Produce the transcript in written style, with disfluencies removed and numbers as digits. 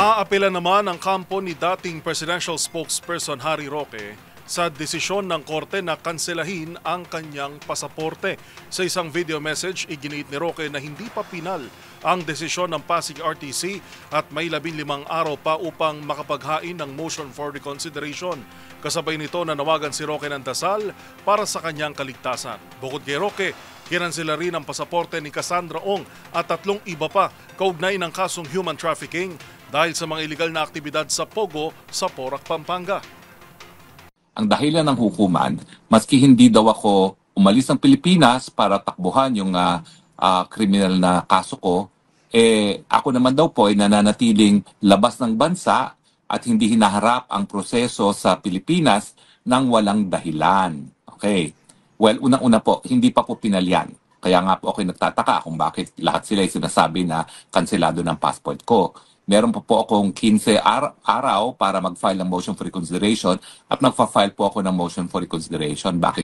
Naaapela naman ang kampo ni dating presidential spokesperson Harry Roque sa desisyon ng korte na kanselahin ang kanyang pasaporte. Sa isang video message, iginiit ni Roque na hindi pa pinal ang desisyon ng Pasig RTC at may 15 araw pa upang makapaghain ng motion for reconsideration. Kasabay nito nanawagan si Roque ng dasal para sa kanyang kaligtasan. Bukod kay Roque, kinansela rin ang pasaporte ni Cassandra Ong at 3 iba pa kaugnay ng kasong human trafficking dahil sa mga iligal na aktibidad sa Pogo sa Porac, Pampanga. Ang dahilan ng hukuman, maski hindi daw ako umalis ng Pilipinas para takbuhan yung kriminal na kaso ko, ako naman daw po ay nananatiling labas ng bansa at hindi hinaharap ang proseso sa Pilipinas ng walang dahilan. Okay. Well, unang-una po, hindi pa po pinalyan. Kaya nga po ako nagtataka kung bakit lahat sila ay sinasabi na kanselado ng passport ko. Meron pa po akong 15 araw para mag-file ng motion for reconsideration at nagfa-file po ako ng motion for reconsideration. Bakit